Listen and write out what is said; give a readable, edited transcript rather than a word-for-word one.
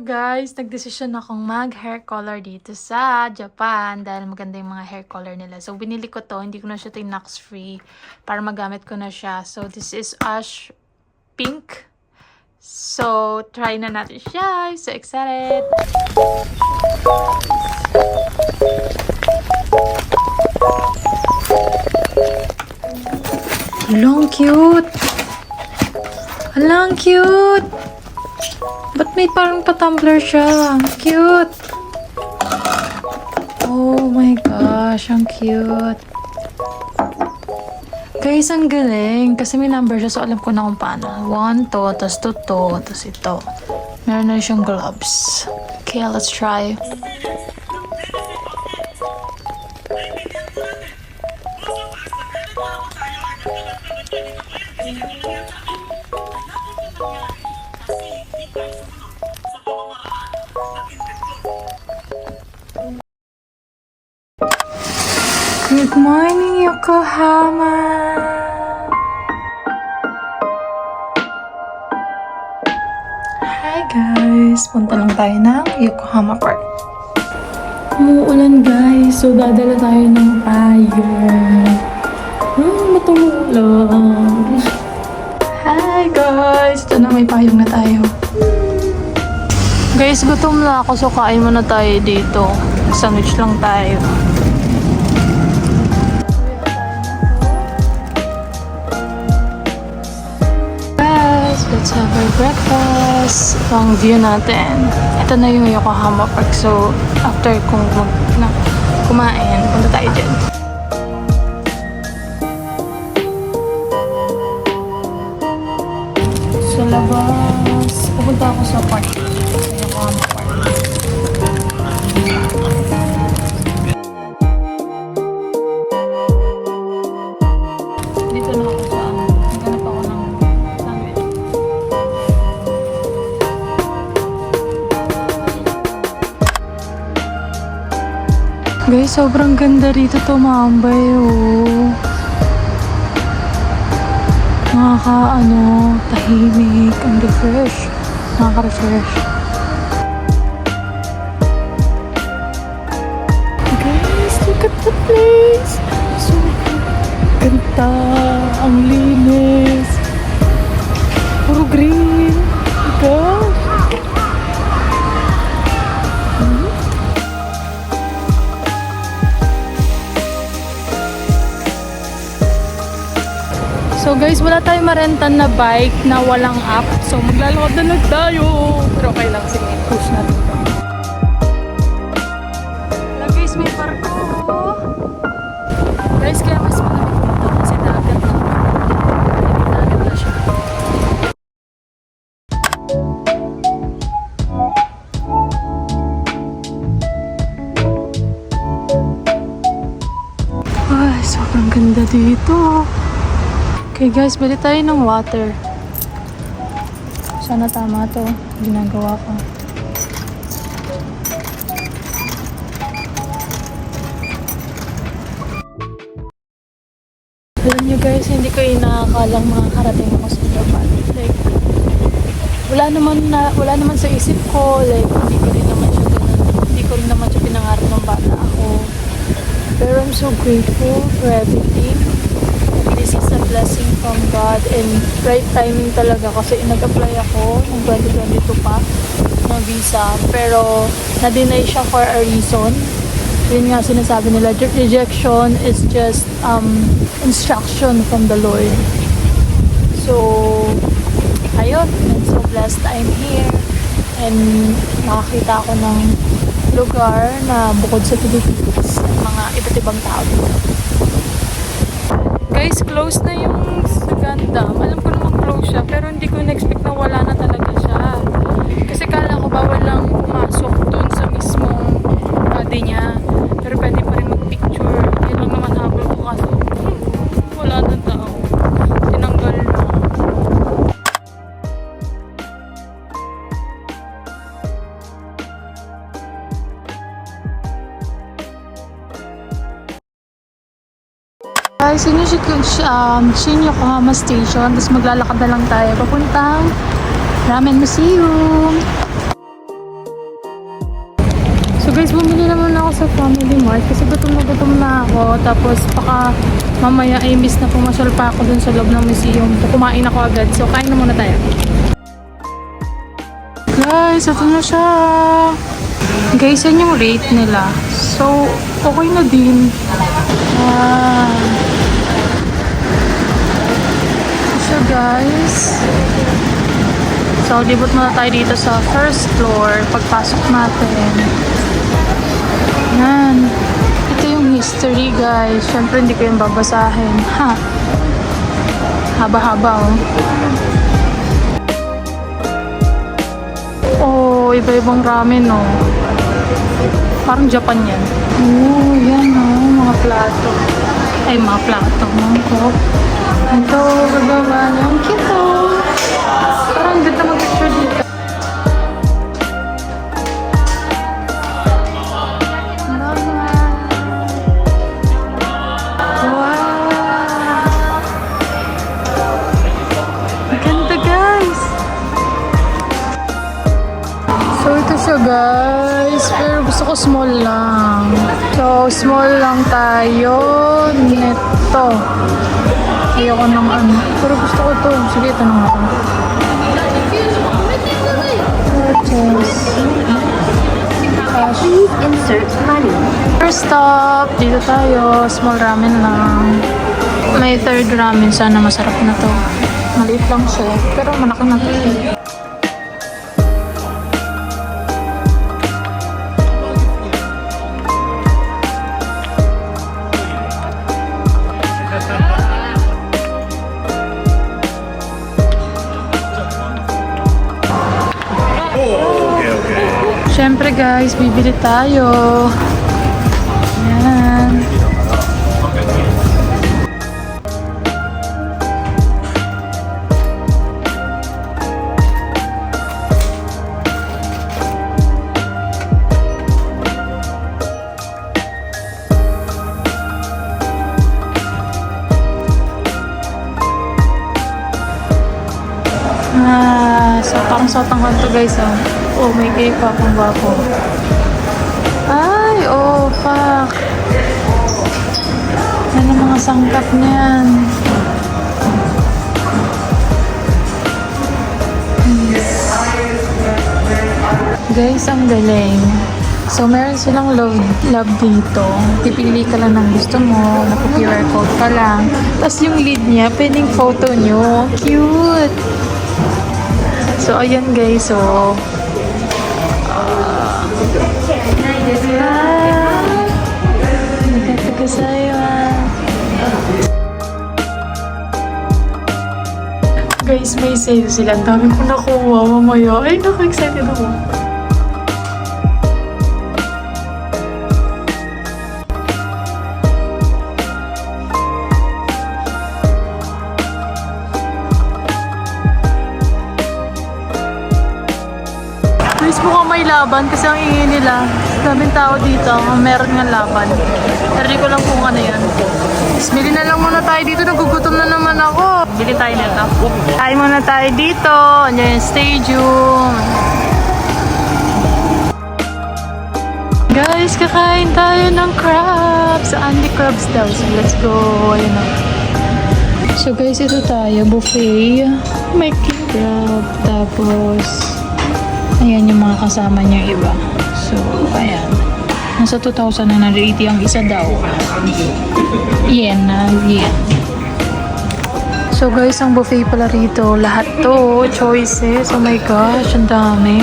guys, nagdesisyon akong mag-hair color dito sa Japan dahil maganda yung mga hair color nila. So, binili ko to. Hindi ko na siya tinax free para magamit ko na siya. So, this is Ash Pink. So, try na natin siya. So excited! Ang cute! Ang cute! Ba't may parang pa-tumbler siya? Cute! Oh my gosh, ang cute. Guys, ang galing. Kasi may number siya, so alam ko na kung paano. 1 to, tas 2 to, tas ito. Meron na siyang gloves. Okay, let's try. Good morning, Yokohama! Hi guys! Punta lang tayo ng Yokohama Park. Umuulan guys, so dadala tayo ng fire. Matulog. Hi guys! Ito na, may payong na tayo. Guys, gutom na ako, so kain muna tayo dito. Sandwich lang tayo. Let's have our breakfast. Ito ang view natin. Ito na yung Yokohama Park. So, after kung kumain, punta tayo dyan. Sa labas, pupunta ako sa park. Sa Yokohama Park. Dito na ako sa naghanap ako ng sandwich. Guys, sobrang ganda rito tumambay, oh. Tahimik, ang refresh. Nakaka-refresh. Guys, look at the place. So, ganda. Ang linis. Puro green. Gosh. So guys, wala tayong marentan na bike na walang app. So maglalakad na lang tayo. Pero okay lang, sige, push natin ito. Wala guys, may parko. Guys, kaya mas malamig dito kasi dagat na. Dagat na siya. Ay, sobrang ganda dito. Okay guys, bili tayo ng water. Sana tama to. Ginagawa ko. Alam nyo guys, hindi ko inakakalang makakarating ako sa Japan. Like, wala naman sa isip ko. Like, hindi ko rin naman siya pinangarap ng bata ako. Pero I'm so grateful for everything. This is a blessing from God and right timing talaga kasi nag-apply ako ng 2022 pa ng visa pero na-deny siya for a reason. Yun nga sinasabi nila, rejection is just instruction from the Lord. So, ayun, I'm so blessed I'm here and nakakita ako ng lugar na bukod sa Pilipinas at mga iba't ibang tao. Guys, close na yung Gundam. Alam ko naman close siya, pero hindi ko na-expect na wala na talaga siya. Kasi kala ko bawal lang pumasok dun sa mismong body niya. Pero pwede pa rin mag-picture. Yun lang naman habol ko kasi wala na tao. Tinanggal na. Guys, yun yung Shin Yokohama Station. Tapos maglalakad na lang tayo papuntang Ramen Museum. guys, bumili naman ako sa Family Mart kasi gutom na ako. Tapos baka mamaya ay miss na pumasyal pa ako dun sa loob ng museum. Kumain ako agad. So kain na muna tayo. Guys, ito na siya. Guys, yan yung rate nila. So, okay na din. So guys, so libot muna tayo dito sa first floor. Pagpasok natin. Yan. Ito yung history guys. Siyempre hindi ko yung babasahin. Ha? Haba-haba oh. Oh, iba-ibang ramen oh. Parang Japan yan. Oh, yan oh. Mga plato. Ay, mga plato. Mangkok. Ito, baba ng cute oh. Parang ganda mag-picture dito. Guys, pero gusto ko small lang. So, small lang tayo nito. Ayoko ng ano. Pero gusto ko to. Sige, ito na nga. Please insert money. First stop, dito tayo. Small ramen lang. May third ramen. Sana masarap na to. Maliit lang siya. Pero malaki na to. Siyempre guys, bibili tayo. Yan. So parang sotang to guys oh. Oh, may K-pop ang bago. Ay, oh, fuck. Yan ang mga sangkap niyan. Guys, ang galing. So, meron silang love dito. Pipili ka lang ng gusto mo. Naka-QR code ka lang. Tapos yung lead niya, pwedeng photo nyo. Cute! So, ayan guys. So, guys, may sale sila. Ang dami ko nakuha mamaya. Ay, naku-excited ako. Guys, mukhang may laban kasi ang ingin nila. Daming tao dito. Meron nga laban. Pero di ko lang kung ano yan. Bili na lang muna tayo dito. Nagugutom na naman ako. Bili tayo nito. Kain muna tayo dito. Andiyan yung stadium. Guys, kakain tayo ng crabs. Andy Crabs daw. So, let's go. Ayun na. So, guys, ito tayo. Buffet. May crab. Tapos, ayan yung mga kasama niya iba. So, ayan. Nasa 2,980 ang isa daw. Yen na yen. So guys, ang buffet pala rito. Lahat to. Choices. Oh my gosh, ang dami.